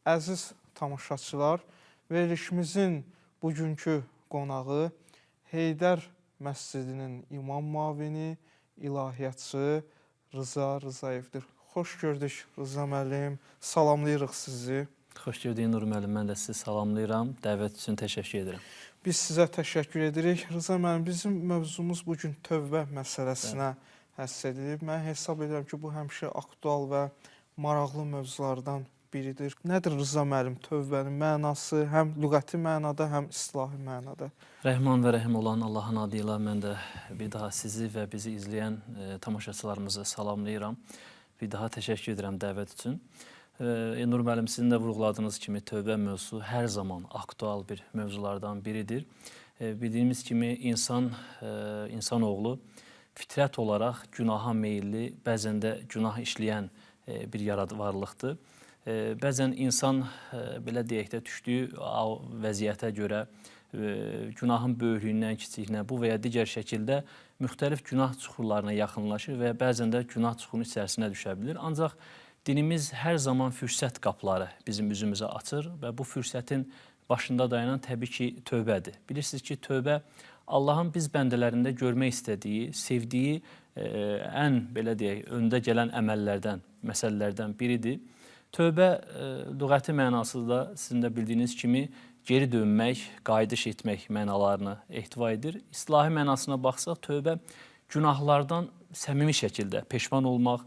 Əziz tamaşaçılar, verilişimizin bugünkü qonağı Heydər Məscidinin imam müavini, ilahiyyatçı Rıza Rızayevdir. Xoş gördük Rıza müəllim, salamlayırıq sizi. Xoş gördük Nur müəllim, mən də sizi salamlayıram, dəvət üçün təşəkkür edirəm. Biz sizə təşəkkür edirik. Rıza müəllim, bizim mövzumuz bugün tövbə məsələsinə həsr edilib. Mən hesab edirəm ki, bu həmişə aktual və maraqlı mövzulardan biridir. Nədir Rıza müəllim tövbənin mənası, həm lüğəti mənada, həm islahi mənada? Rəhman və rəhim olan Allahın adı ilə mən də bir daha sizi və bizi izləyən tamaşaçılarımızı salamlayıram. Bir daha təşəkkür edirəm dəvət üçün. Nur müəllim, sizin də vurğuladığınız kimi tövbə mövzusu hər zaman aktual bir mövzulardan biridir. Bildiyimiz kimi insanoğlu fitrət olaraq günaha meyilli, bəzən də günah işləyən bir varlıqdır. Bəzən insan, belə deyək də, düşdüyü vəziyyətə görə günahın böyüklüyündən, kiçikliyinə, bu və ya digər şəkildə müxtəlif günah çuxurlarına yaxınlaşır və bəzən də günah çuxurunun içərisinə düşə bilir. Ancaq dinimiz hər zaman fürsət qapıları bizim üzümüzə açır və bu fürsətin başında dayanan təbii ki, tövbədir. Bilirsiniz ki, tövbə Allahın biz bəndələrində görmək istədiyi, sevdiyi ən, belə deyək, öndə gələn əməllərdən, məsələlərdən biridir. Tövbə lüğəti mənası da sizin də bildiyiniz kimi geri dönmək, qayıdış etmək mənalarını ehtiva edir. İslahi mənasına baxsaq, tövbə günahlardan səmimi şəkildə peşman olmaq,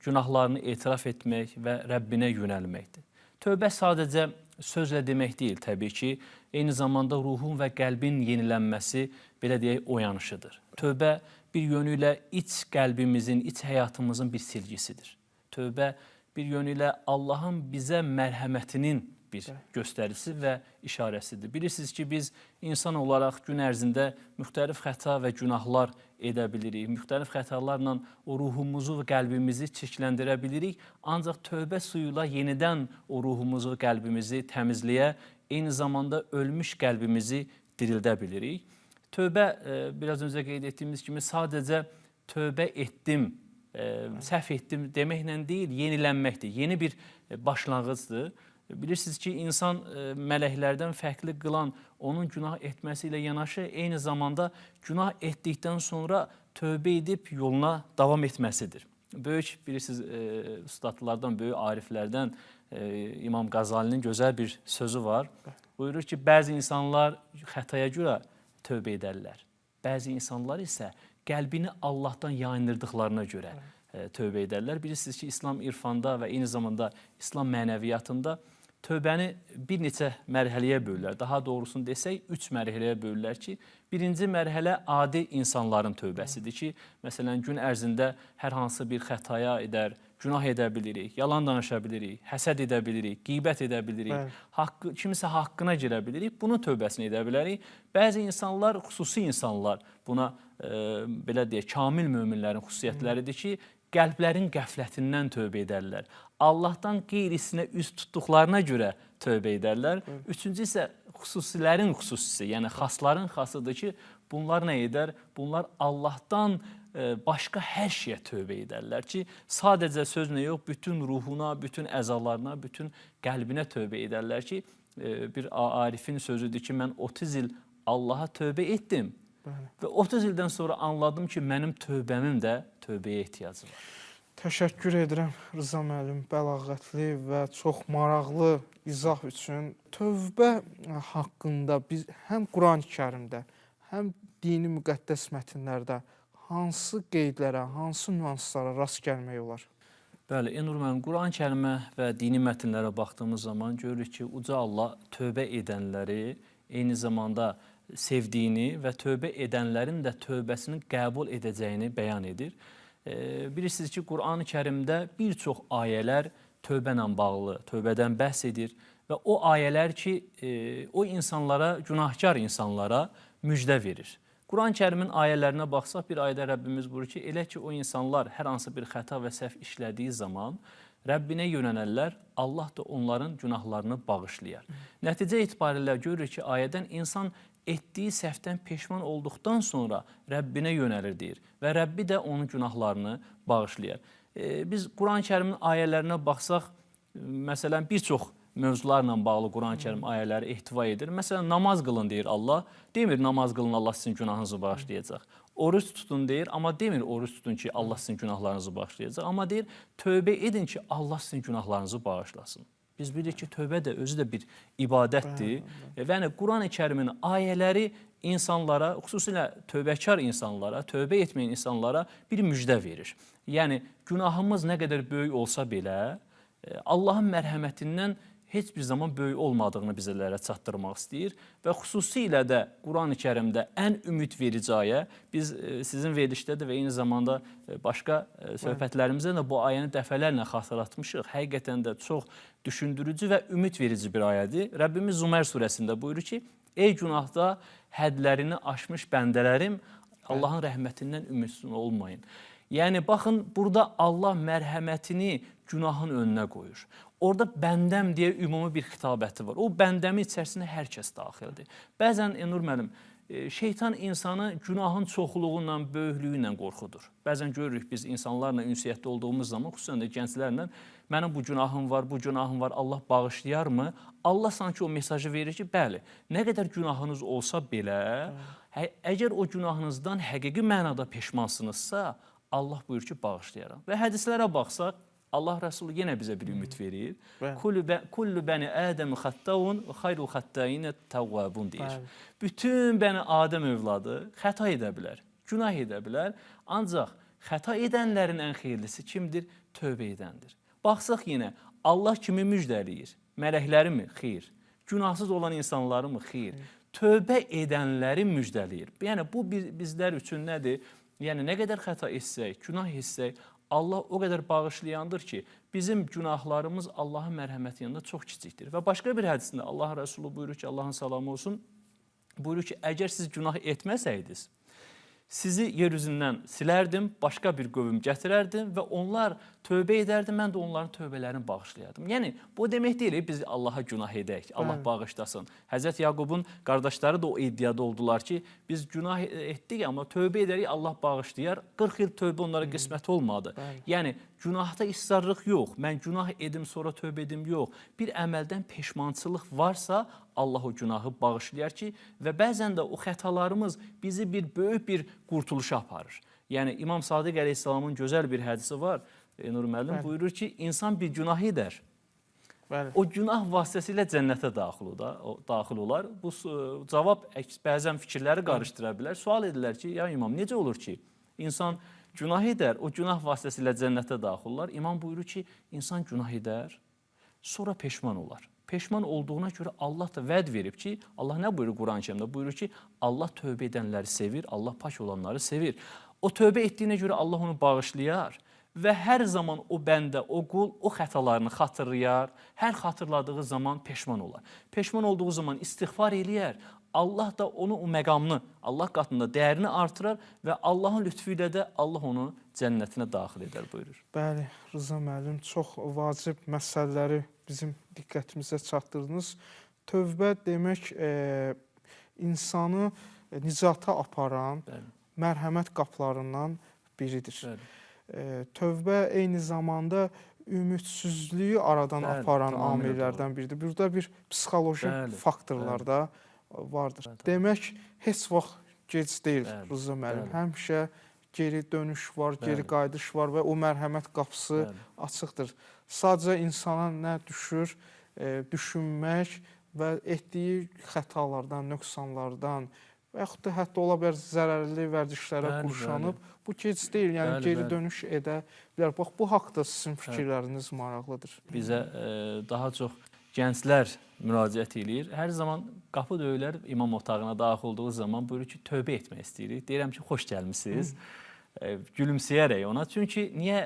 günahlarını etiraf etmək və Rəbbinə yönəlməkdir. Tövbə sadəcə sözlə demək deyil, təbii ki, eyni zamanda ruhun və qəlbin yenilənməsi, belə deyək, oyanışıdır. Tövbə bir yönü ilə iç qəlbimizin, iç həyatımızın bir silgisidir. Tövbə bir yönü ilə Allahın bizə mərhəmətinin bir göstərisi və işarəsidir. Bilirsiniz ki, biz insan olaraq gün ərzində müxtəlif xəta və günahlar edə bilirik. Müxtəlif xətalarla o ruhumuzu və qəlbimizi çirkləndirə bilirik. Ancaq tövbə suyuyla yenidən o ruhumuzu, qəlbimizi təmizləyə, eyni zamanda ölmüş qəlbimizi dirildə bilirik. Tövbə, biraz öncə qeyd etdiyimiz kimi, sadəcə tövbə etdim, səhv etdim deməklə deyil, yenilənməkdir. Yeni bir başlanğıcdır. Bilirsiniz ki, insan mələklərdən fərqli qılan onun günah etməsi ilə yanaşı, eyni zamanda günah etdikdən sonra tövbə edib yoluna davam etməsidir. Böyük, bilirsiniz, ustadlardan, böyük ariflərdən İmam Qazalinin gözəl bir sözü var. Buyurur ki, bəzi insanlar xətaya görə tövbə edərlər. Bəzi insanlar isə qəlbini Allahdan yayındırdıqlarına görə tövbə edərlər. Bilirsiniz ki, İslam irfanda və eyni zamanda İslam mənəviyyatında tövbəni bir neçə mərhələyə bölürlər. Daha doğrusunu desək, 3 mərhələyə bölürlər ki, birinci mərhələ adi insanların tövbəsidir ki, məsələn, gün ərzində hər hansı bir xətaya edər, günah edə bilirik, yalan danışa bilirik, həsəd edə bilirik, qeybət edə bilirik, kimisə haqqına girə bilirik, bunun tövbəsini edə bilərik. Bəzi insanlar, xüsusi insanlar buna, belə deyək, kamil möminlərin xüsusiyyətləridir ki, qəlblərin qəflətindən tövbə edərlər. Allahdan qeyrisinə üz tutduqlarına görə tövbə edərlər. Üçüncü isə xüsusilərin xüsusisi, yəni xasların xasıdır ki, bunlar nə edər? Bunlar Allahdan başqa hər şeyə tövbə edərlər ki, sadəcə sözlə yox, bütün ruhuna, bütün əzalarına, bütün qəlbinə tövbə edərlər ki, bir arifin sözüdür ki, mən 30 il Allaha tövbə etdim və 30 ildən sonra anladım ki, mənim tövbəmin də tövbəyə ehtiyacı var. Təşəkkür edirəm Rıza müəllim, bəlağətli və çox maraqlı izah üçün. Tövbə haqqında biz həm Qurani-Kərimdə, həm dini müqəddəs mətnlərdə hansı qeydlərə, hansı nüanslara rast gəlmək olar? Bəli, Nur müəllim, Qurani-Kərimə və dini mətnlərə baxdığımız zaman görürük ki, Uca Allah tövbə edənləri eyni zamanda sevdiyini və tövbə edənlərin də tövbəsini qəbul edəcəyini bəyan edir. Bilirsiniz ki, Qurani-Kərimdə bir çox ayələr tövbə ilə bağlı, tövbədən bəhs edir və o ayələr ki, o insanlara, günahkar insanlara müjdə verir. Quran-Kərimin ayələrinə baxsaq, bir ayədə Rəbbimiz buyurur ki, elə ki, o insanlar hər hansı bir xəta və səhv işlədiyi zaman Rəbbinə yönənərlər, Allah da onların günahlarını bağışlayar. Nəticə etibarilə görürük ki, ayədən insan etdiyi səhvdən peşman olduqdan sonra Rəbbinə yönəlir deyir və Rəbbi də onun günahlarını bağışlayar. Biz Quran-Kərimin ayələrinə baxsaq, məsələn, bir çox mövzularla bağlı Quran-Kərim ayələri ehtiva edir. Məsələn, namaz qılın deyir Allah. Demir namaz qılın, Allah sizin günahınızı bağışlayacaq. Oruç tutun deyir, amma demir oruç tutun ki, Allah sizin günahlarınızı bağışlayacaq. Amma deyir, tövbə edin ki, Allah sizin günahlarınızı bağışlasın. Biz bilirik ki, tövbə də özü də bir ibadətdir. Və yəni Quran-Kərimin ayələri insanlara, xüsusilə tövbəkar insanlara, tövbə etməyən insanlara bir müjdə verir. Yəni günahımız nə qədər böyük olsa belə, Allahın mərhəmətindən heç bir zaman böyük olmadığını bizlərə çatdırmaq istəyir və xüsusilə də Quran-Kərimdə ən ümidverici ayə, biz sizin verilişdə də və eyni zamanda başqa söhbətlərimizdə də bu ayəni dəfələrlə xatırlatmışıq. Həqiqətən də çox düşündürücü və ümidverici bir ayədir. Rəbbimiz Zümer surəsində buyurur ki, ey günahda hədlərini aşmış bəndələrim, Allahın rəhmətindən ümidsiz olmayın. Yəni, baxın, burada Allah mərhəmətini günahın önünə qoyur. Orada bəndəm deyə ümumi bir xitabəti var. O bəndəmin içərisində hər kəs daxildir. Bəzən, Nur müəllim, şeytan insanı günahın çoxluğundan, böyüklüyü ilə qorxudur. Bəzən görürük biz insanlarla ünsiyyətdə olduğumuz zaman, xüsusən də gənclərlə, mənim bu günahım var, bu günahım var, Allah bağışlayarmı? Allah sanki o mesajı verir ki, bəli, nə qədər günahınız olsa belə, əgər o günahınızdan həqiqi mənada peşmansınızsa, Allah buyur ki, bağışlayaram. Və hədislərə baxsaq, Allah Rəsulü yenə bizə bir ümid verir. Kullu bəni Ədəm xəttəvun və xayrul xəttəyinə təvvəbun deyir. Bütün bəni Adəm övladı xəta edə bilər, günah edə bilər. Ancaq xəta edənlərin ən xeyirlisi kimdir? Tövbə edəndir. Baxsaq yenə, Allah kimi müjdəliyir? Mələkləri mi? Xeyr. Günahsız olan insanları mı? Xeyr. Tövbə edənləri müjdəliyir. Yəni, bu bizlər üçün nədir? Yəni, nə qədər xəta etsək, günah etsək, Allah o qədər bağışlayandır ki, bizim günahlarımız Allahın mərhəməti yanında çox kiçikdir. Və başqa bir hədisində Allah Rəsulü buyurur ki, Allahın salamı olsun, buyurur ki, əgər siz günah etməsəydiniz, sizi yeryüzündən silərdim, başqa bir qövüm gətirərdim və onlar tövbə edərdi, mən də onların tövbələrini bağışlayardım. Yəni, bu demək deyil, biz Allaha günah edək, Allah bağışlasın. Həzrət Yaqubun qardaşları da o iddiada oldular ki, biz günah etdik, amma tövbə edərik, Allah bağışlayar. 40 il tövbə onlara qismət olmadı. Yəni, günahda israrlıq yox, mən günah edim, sonra tövbə edim, yox. Bir əməldən peşmançılıq varsa, Allah o günahı bağışlayar ki, və bəzən də o xətalarımız bizi bir böyük bir qurtuluşa aparır. Yəni, İmam Sadiq əleyhissalamın gözəl bir hədisi var. Nur müəllim buyurur ki, insan bir günah edər. O günah vasitəsilə cənnətə daxil olar. Bu cavab bəzən fikirləri qarışdıra bilər. Sual edirlər ki, ya imam, necə olur ki, insan günah edər, o günah vasitəsilə cənnətə daxil olar. İmam buyurur ki, insan günah edər, sonra peşman olar. Peşman olduğuna görə Allah da vəd verib ki, Allah nə buyurur Quran-Kərimdə? Buyurur ki, Allah tövbə edənləri sevir, Allah pak olanları sevir. O tövbə etdiyinə görə Allah onu bağışlayar və hər zaman o bəndə, o qul o xətalarını xatırlayar, hər xatırladığı zaman peşman olar. Peşman olduğu zaman istiğfar eləyər, Allah da onu o məqamını, Allah qatında dəyərini artırar və Allahın lütfü ilə də Allah onu cənnətinə daxil edər, buyurur. Bəli, Rıza müəllim, çox vacib məsələləri bizim diqqətimizə çatdırdınız. Tövbə demək, insanı nicata aparan mərhəmət qapılarından biridir. Tövbə eyni zamanda ümidsizliyi aradan aparan amillərdən biridir. Burada bir psixoloji faktorlar da vardır. Demək, heç vaxt gec deyil, Rıza müəllim. Həmişə geri dönüş var, geri qayıdış var və o mərhəmət qapısı açıqdır. Sadəcə insana nə düşür? Düşünmək və etdiyi xətalardan, nöqsanlardan və yaxud da hətta ola bilər zərərli vərdişlərə qurşanıb. Bu gec deyil, yəni geri dönüş edə bilər. Bax, bu haqda sizin fikirləriniz maraqlıdır. Bizə daha çox gənclər müraciət edir. Hər zaman qapı döyülər, imam otağına daxil olduğu zaman buyurur ki, tövbə etmək istəyirik. Deyirəm ki, xoş gəlmişsiniz. Gülümsəyərək ona. Çünki niyə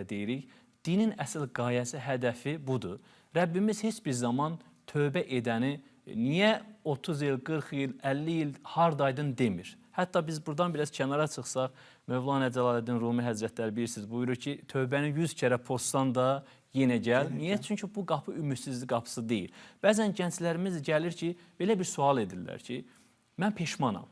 deyirik? Dinin əsl qayəsi, hədəfi budur. Rəbbimiz heç bir zaman tövbə edəni niyə 30 il, 40 il, 50 il hardaydın demir. Hətta biz buradan biraz kənara çıxsaq, Mövlana Cəlaləddin Rumi Həzrətləri bilirsiniz, buyurur ki, tövbəni 100 kərə pozsan da yenə gəl. Niyə? Çünki bu qapı ümidsizlik qapısı deyil. Bəzən gənclərimiz gəlir ki, belə bir sual edirlər ki, mən peşmanam.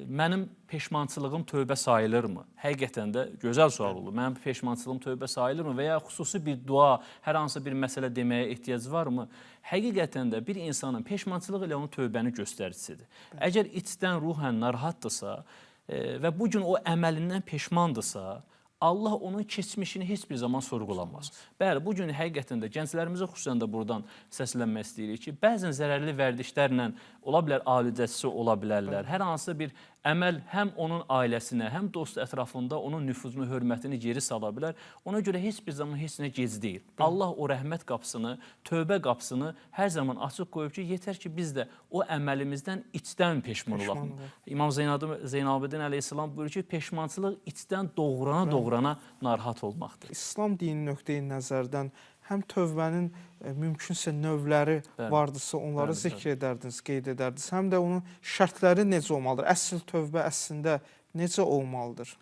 mənim peşmançılığım tövbə sayılırmı? Həqiqətən də gözəl sual olur. Mənim peşmançılığım tövbə sayılırmı və ya xüsusi bir dua, hər hansı bir məsələ deməyə ehtiyac varmı? Həqiqətən də bir insanın peşmançılığı ilə onun tövbəni göstəricisidir. Əgər içdən ruhən narahatdırsa və bu gün o əməlindən peşmandırsa, Allah onun keçmişini heç bir zaman sorğulamaz. Bəli, bu gün həqiqətən də gənclərimizə xüsusən də buradan səslənmək istəyirik ki, bəzən zərərli vərdişlərlə ola bilər alicəsi ola bilərlər. Hər hansı bir əməl həm onun ailəsinə, həm dost ətrafında onun nüfuzunu, hörmətini geri sala bilər. Ona görə heç bir zaman heç nə gec deyil. Allah o rəhmət qapısını, tövbə qapısını hər zaman açıq qoyub ki, yetər ki, biz də o əməlimizdən içdən peşman olaq. İmam Zeynalabdin əleyhissalam buyurur ki, peşmançılıq içdən doğrana narahat olmaqdır. İslam dini nöqteyi nəzərdən həm tövbənin mümkünsə növləri vardırsa, onları zikr edərdiniz, qeyd edərdiniz. Həm də onun şərtləri necə olmalıdır? Əsl tövbə əslində necə olmalıdır?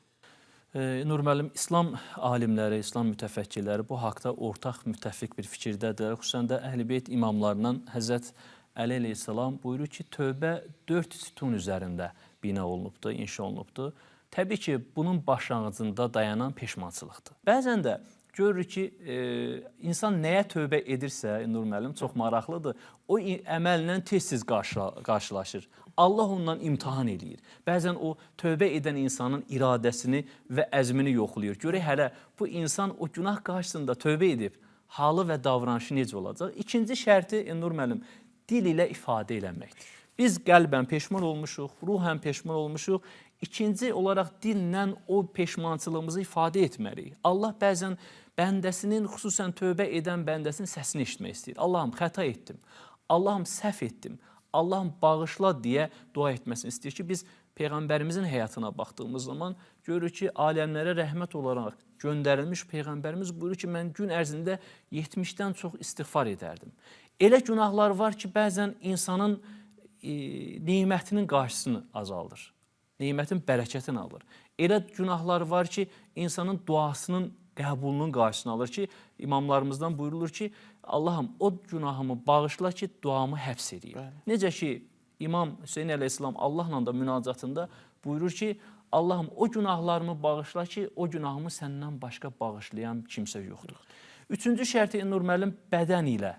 Nur müəllim, İslam alimləri, İslam mütəfəkkirləri bu haqda ortaq müttəfiq bir fikirdədir. Xüsusən də Əhl-i-Beyt imamlarından Həzrət Əli əleyhissalam buyurur ki, tövbə 4 sütun üzərində bina olunubdur, inşa olunubdur. Təbii ki, bunun başlanğıcında dayanan peşmançılıqdır. Bəzən də görürük ki, insan nəyə tövbə edirsə, Nur müəllim, çox maraqlıdır, o əməllə tez-tez qarşılaşır. Allah ondan imtihan eləyir. Bəzən o tövbə edən insanın iradəsini və əzmini yoxlayır. Görək hələ bu insan o günah qarşısında tövbə edib, halı və davranışı necə olacaq? İkinci şərti, Nur müəllim, dil ilə ifadə eləməkdir. Biz qəlbən peşman olmuşuq, ruhən peşman olmuşuq. İkinci olaraq dillə o peşmançılığımızı ifadə etməliyik. Allah bəzən bəndəsinin, xüsusən tövbə edən bəndəsinin səsini eşitmək istəyir. Allahım, xəta etdim. Allahım, səhv etdim. Allahım, bağışla deyə dua etməsini istəyir ki, biz Peyğəmbərimizin həyatına baxdığımız zaman görürük ki, aləmlərə rəhmət olaraq göndərilmiş Peyğəmbərimiz buyurur ki, mən gün ərzində 70-dən çox istiğfar edərdim. Elə günahlar var ki, bəzən insanın nemətinin qarşısını azaldır. Nemətin bərəkətini alır. Elə günahlar var ki, insanın duasının qəbulunun qarşısını alır ki, imamlarımızdan buyurulur ki, Allahım, o günahımı bağışla ki, duamı həbs edeyim. Necə ki, İmam Hüseyin əleyhissalam Allahla da münacatında buyurur ki, Allahım, o günahlarımı bağışla ki, o günahımı səndən başqa bağışlayan kimsə yoxdur. Üçüncü şərti, Nur müəllim, bədən ilə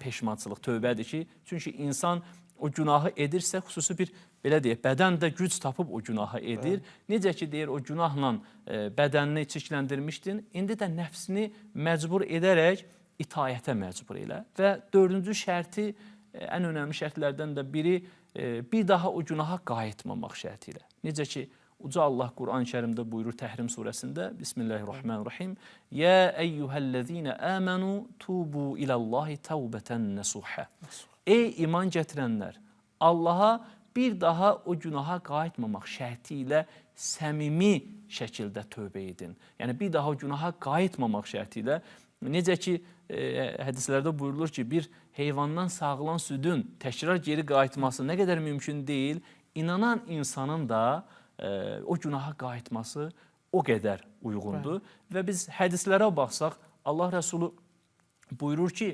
peşmançılıq, tövbədir ki, çünki insan o günahı edirsə, xüsusi bir, belə deyək, bədən də güc tapıb o günahı edir. Necə ki, deyir, o günahla bədənini çirkləndirmişdin, indi də nəfsini məcbur edərək itayətə məcbur elə. Və dördüncü şərti, ən önəmli şərtlərdən də biri, bir daha o günaha qayıtmamaq şərti ilə. Necə ki, Uca Allah Quran-ı Kərimdə buyurur Təhrim surəsində, Bismillahirrahmanirrahim, Yə əyyuhəl-ləzīnə əmənu tubu iləllahi təvbətən nəsuhə. Ey iman gətirənlər, Allaha bir daha o günaha qayıtmamaq şərti ilə səmimi şəkildə tövbə edin. Yəni, bir daha o günaha qayıtmamaq şərti ilə, necə ki, hədislərdə buyurulur ki, bir heyvandan sağılan südün təkrar geri qayıtması nə qədər mümkün deyil, inanan insanın da o günaha qayıtması o qədər uyğundur. Və biz hədislərə baxsaq, Allah Rəsulu buyurur ki,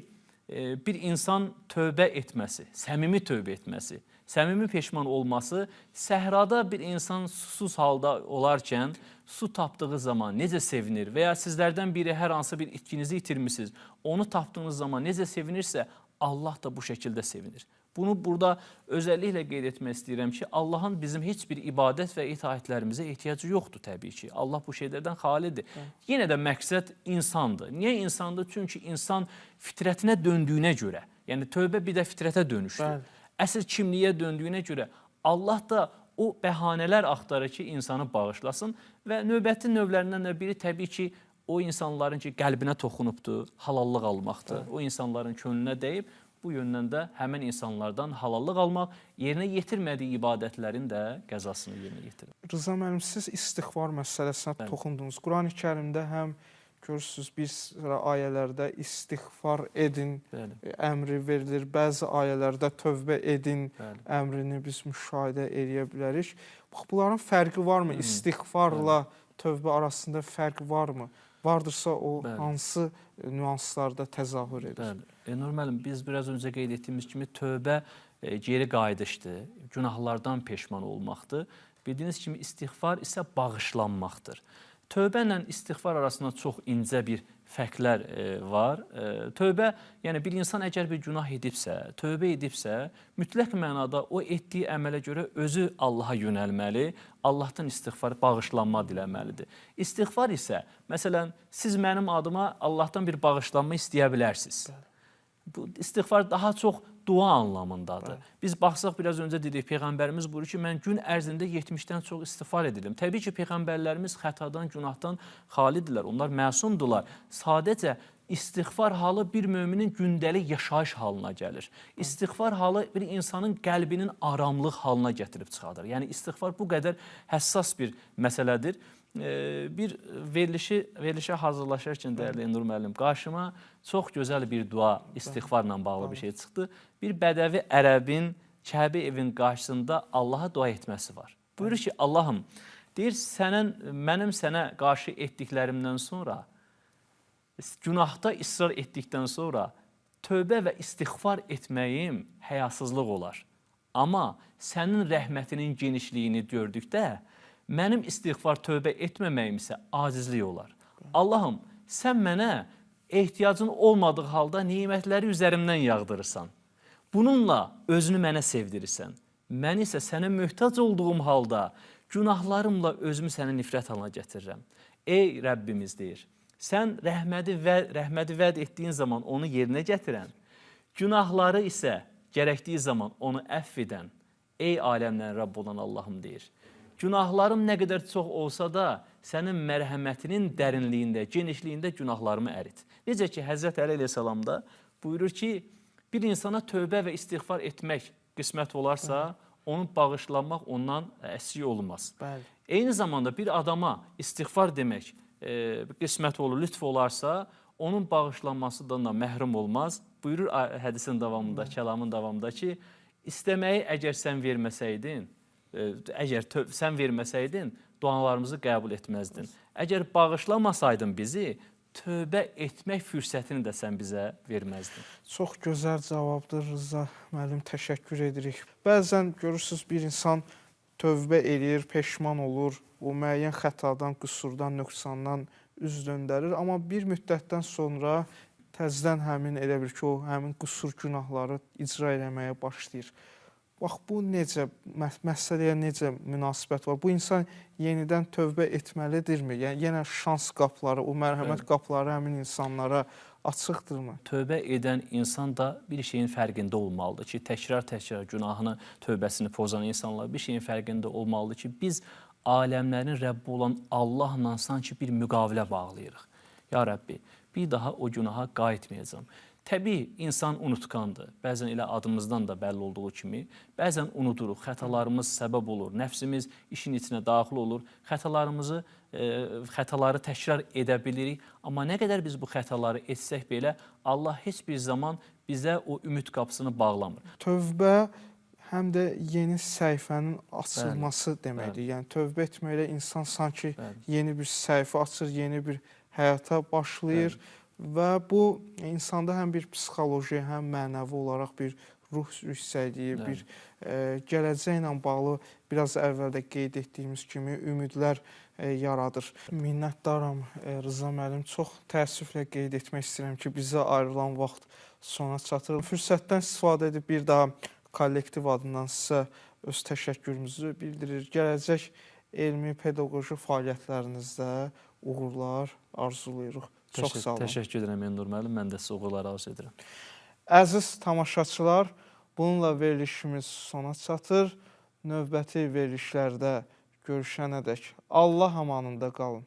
bir insan tövbə etməsi, səmimi tövbə etməsi, səmimi peşman olması, səhrada bir insan susuz halda olarkən, su tapdığı zaman necə sevinir və ya sizlərdən biri hər hansı bir itkinizi itirmişsiniz, onu tapdığınız zaman necə sevinirsə, Allah da bu şəkildə sevinir. Bunu burada özəlliklə qeyd etmək istəyirəm ki, Allahın bizim heç bir ibadət və itaətlərimizə ehtiyacı yoxdur təbii ki. Allah bu şeylərdən xalidir. Yenə də məqsəd insandır. Niyə insandır? Çünki insan fitrətinə döndüyünə görə, yəni tövbə bir də fitrətə dönüşdür. Əsl kimliyə döndüyünə görə Allah da o bəhanələr axtarır ki, insanı bağışlasın və növbəti növlərindən də biri təbii ki, o insanların ki, qəlbinə toxunubdur, halallıq almaqdır. O insanların könlünə dəyib, bu yöndən də həmən insanlardan halallıq almaq, yerinə yetirmədiyi ibadətlərin də qəzasını yerinə yetirir. Rıza müəllim, siz istiğfar məsələsinə toxundunuz. Qurani Kərimdə həm görürsünüz, bir sıra ayələrdə istiğfar edin əmri verilir. Bəzi ayələrdə tövbə edin əmrini biz müşahidə edə bilərik. Bunların fərqi varmı? İstiğfarla tövbə arasında fərq varmı? Vardırsa o hansı nüanslarda təzahür edir. Bəli. Nur müəllim, biz biraz öncə qeyd etdiyimiz kimi tövbə geri qayıdışdır, günahlardan peşman olmaqdır. Bildiyiniz kimi istiğfar isə bağışlanmaqdır. Tövbə ilə istiğfar arasında çox incə bir fərqlər var. Tövbə, yəni bir insan əgər bir günah edibsə, tövbə edibsə, mütləq mənada o etdiyi əmələ görə özü Allaha yönəlməli, Allahdan istiğfar, bağışlanma diləməlidir. İstiğfar isə, məsələn, siz mənim adıma Allahdan bir bağışlanma istəyə bilərsiniz. Bu istiğfar daha çox dua anlamındadır. Biz baxsaq biraz öncə dedik, Peyğəmbərimiz buyurur ki, mən gün ərzində 70-dən çox istiğfar edirəm. Təbii ki, Peyğəmbərlərimiz xətadan, günahdan xalidirlər, onlar məsumdurlar. Sadəcə istiğfar halı bir müminin gündəlik yaşayış halına gəlir. İstiğfar halı bir insanın qəlbinin aramlıq halına gətirib çıxardır. Yəni istiğfar bu qədər həssas bir məsələdir. Bir verilişə hazırlaşarkən dəyərli Nur müəllim, qarşıma çox gözəl bir dua istiğfarla bağlı bir şey çıxdı. Bir bədəvi ərəbin Kəbə evin qarşısında Allaha dua etməsi var. Buyurur ki, Allahım, deyir, mənim sənə qarşı etdiklərimdən sonra, günahda israr etdikdən sonra tövbə və istiğfar etməyim həyasızlıq olar. Amma sənin rəhmətinin genişliyini gördükdə, mənim istiğfar tövbə etməməyim isə acizlik olar. Allahım, sən mənə ehtiyacın olmadığı halda nimətləri üzərimdən yağdırırsan. Bununla özünü mənə sevdirirsən. Mən isə sənə möhtac olduğum halda günahlarımla özümü sənə nifrət halına gətirirəm. Ey Rəbbimiz deyir, sən rəhməti vəd etdiyin zaman onu yerinə gətirən, günahları isə gərəkdiyi zaman onu əfv edən, ey aləmlərin Rəbb olan Allahım deyir. Günahlarım nə qədər çox olsa da, sənin mərhəmətinin dərinliyində, genişliyində günahlarımı ərit. Necə ki, Həzrət Əli əleyhissalamda buyurur ki, bir insana tövbə və istiğfar etmək qismət olarsa, onu bağışlanmaq ondan əksik olmaz. Eyni zamanda bir adama istiğfar demək qismət olur, lütf olarsa, onun bağışlanmasından da məhrum olmaz. Buyurur hədisin davamında, kəlamın davamında ki, istəməyi əgər sən verməsəydin, dualarımızı qəbul etməzdin. Əgər bağışlamasaydın bizi, tövbə etmək fürsətini də sən bizə verməzdin. Çox gözəl cavabdır Rıza müəllim, təşəkkür edirik. Bəzən görürsünüz bir insan tövbə eləyir, peşman olur, o müəyyən xətadan, qüsurdan, nöqsandan üz döndərir. Amma bir müddətdən sonra təzədən həmin qüsur günahları icra eləməyə başlayır. Bax, bu məsələyə necə münasibət var? Bu insan yenidən tövbə etməlidirmi? Yəni, yenə şans qapıları, o mərhəmət qapıları həmin insanlara açıqdırmı? Tövbə edən insan da bir şeyin fərqində olmalıdır ki, təkrar günahını, tövbəsini pozan insanlar bir şeyin fərqində olmalıdır ki, biz aləmlərin Rəbbi olan Allahla sanki bir müqavilə bağlayırıq. Ya Rəbbi, bir daha o günaha qayıtmayacağam. Təbii, insan unutqandır. Bəzən elə adımızdan da bəlli olduğu kimi, bəzən unuduruq, xətalarımız səbəb olur, nəfsimiz işin içinə daxil olur, xətaları təkrar edə bilirik. Amma nə qədər biz bu xətaları etsək belə, Allah heç bir zaman bizə o ümid qapısını bağlamır. Tövbə həm də yeni səhifənin açılması deməkdir. Yəni, tövbə etməklə insan sanki yeni bir səhifə açır, yeni bir həyata başlayır. Və bu insanda həm bir psixoloji, həm mənəvi olaraq bir ruh yüksəkliyi, bir gələcəklə bağlı biraz əvvəldə qeyd etdiyimiz kimi ümidlər yaradır. Minnətdaram Rıza müəllim. Çox təəssüflə qeyd etmək istəyirəm ki, bizə ayrılan vaxt sona çatır. Fürsətdən istifadə edib bir daha kollektiv adından sizə öz təşəkkürümüzü bildirir. Gələcək elmi, pedaqoji fəaliyyətlərinizdə uğurlar arzulayırıq. Çox sağ olun. Təşəkkür edirəm Nur müəllim, mən də sizə uğurlar arzu edirəm. Əziz tamaşaçılar, bununla verilişimiz sona çatır. Növbəti verilişlərdə görüşənədək Allah amanında qalın.